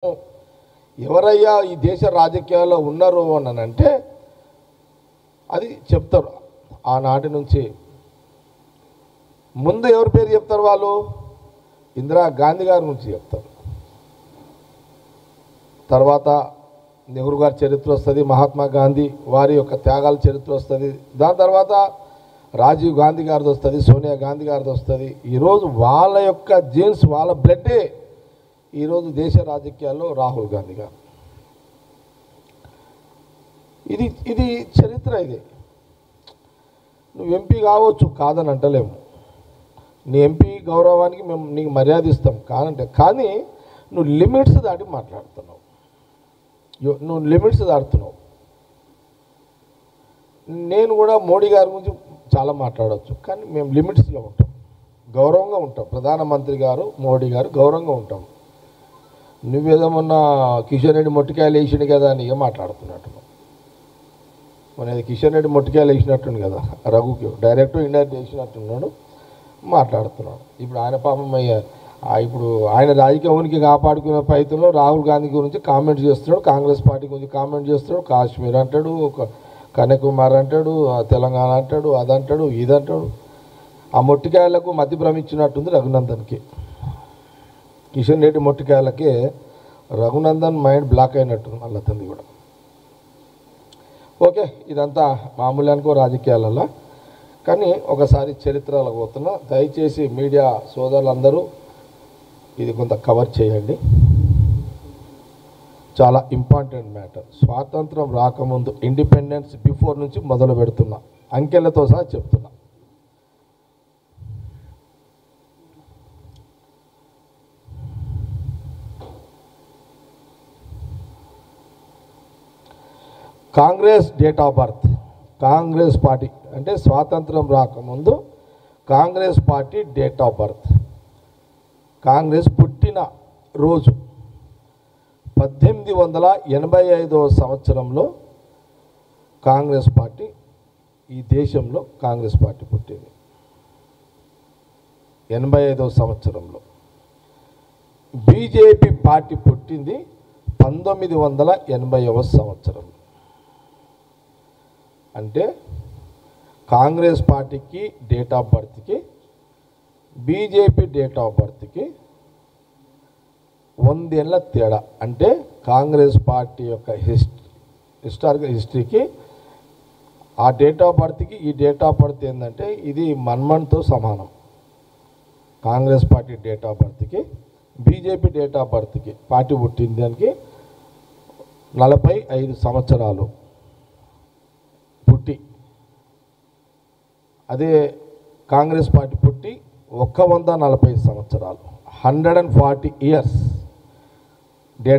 ఎవరయ్యా ఈ దేశ రాజకీయాల్లో ఉన్నారు అని అంటే అది చెప్తారు. ఆనాటి నుంచి ముందు ఎవరి పేరు చెప్తారు? వాళ్ళు ఇందిరా గాంధీ గారి నుంచి చెప్తారు. తర్వాత నెహ్రూ గారి చరిత్ర వస్తుంది, మహాత్మా గాంధీ వారి యొక్క త్యాగాల చరిత్ర వస్తుంది, దాని తర్వాత రాజీవ్ గాంధీ గారిది వస్తుంది, సోనియా గాంధీ గారిది వస్తుంది. ఈరోజు వాళ్ళ యొక్క జీన్స్, వాళ్ళ బ్లడ్డే ఈరోజు దేశ రాజకీయాల్లో రాహుల్ గాంధీ గారు. ఇది చరిత్ర. ఇది నువ్వు ఎంపీ కావచ్చు, కాదని అంటలేము. నీ ఎంపీ గౌరవానికి మేము నీకు మర్యాద ఇస్తాం కానంటే, కానీ నువ్వు లిమిట్స్ దాటి మాట్లాడుతున్నావు. నువ్వు లిమిట్స్ దాటుతున్నావు. నేను కూడా మోడీ గారి గురించి చాలా మాట్లాడవచ్చు, కానీ మేము లిమిట్స్లో ఉంటాం, గౌరవంగా ఉంటాం. ప్రధానమంత్రి గారు మోడీ గారు గౌరవంగా ఉంటాం. నువ్వేదేమన్నా కిషన్ రెడ్డి మొట్టికాయలు వేసిండు కదా అని ఇక మాట్లాడుతున్నట్టు. మన కిషన్ రెడ్డి మొట్టికాయలు వేసినట్టుండు కదా, రఘుకి డైరెక్ట్ ఇండైరెక్ట్ వేసినట్టున్నాడు, మాట్లాడుతున్నాడు. ఇప్పుడు ఆయన పాపం ఇప్పుడు ఆయన రాజకీయ ఉనికి కాపాడుకునే ప్రయత్నంలో రాహుల్ గాంధీ గురించి కామెంట్ చేస్తున్నాడు, కాంగ్రెస్ పార్టీ గురించి కామెంట్ చేస్తున్నాడు. కాశ్మీర్ అంటాడు, కన్యాకుమారి అంటాడు, తెలంగాణ అంటాడు, అదంటాడు, ఇదంటాడు. ఆ మొట్టికాయలకు మధ్య భ్రమించినట్టుంది రఘునందన్కి. కిషన్ రెడ్డి మొట్టికాయలకి రఘునందన్ మైండ్ బ్లాక్ అయినట్టుంది మళ్ళీ అతనిది కూడా. ఓకే, ఇదంతా మామూలు అనుకో రాజకీయాలలో, కానీ ఒకసారి చరిత్రలకు పోతున్నా. దయచేసి మీడియా సోదరులందరూ ఇది కొంత కవర్ చేయండి. చాలా ఇంపార్టెంట్ మ్యాటర్. స్వాతంత్రం రాకముందు, ఇండిపెండెన్స్ బిఫోర్ నుంచి మొదలు పెడుతున్నా, అంకెలతో సహా చెప్తున్నా. Congress date of birth, Congress party అంటే స్వాతంత్రం రాకముందు Congress party date of birth, Congress పుట్టిన రోజు 1885వ సంవత్సరంలో కాంగ్రెస్ పార్టీ ఈ దేశంలో కాంగ్రెస్ పార్టీ పుట్టింది. 85వ సంవత్సరంలో. బీజేపీ పార్టీ పుట్టింది 1980వ సంవత్సరంలో. అంటే కాంగ్రెస్ పార్టీకి డేట్ ఆఫ్ బర్త్కి బీజేపీ డేట్ ఆఫ్ బర్త్కి 100 ఏళ్ళ తేడా. అంటే కాంగ్రెస్ పార్టీ యొక్క హిస్టారికల్ హిస్టరీకి ఆ డేట్ ఆఫ్ బర్త్కి ఈ డేట్ ఆఫ్ బర్త్ ఏంటంటే ఇది మన్మన్తో సమానం. కాంగ్రెస్ పార్టీ డేట్ ఆఫ్ బర్త్కి బీజేపీ డేట్ ఆఫ్ బర్త్కి పార్టీ పుట్టిన దానికి 45 సంవత్సరాలు పుట్టి, అదే కాంగ్రెస్ పార్టీ పుట్టి 140 సంవత్సరాలు, 140 years డేట్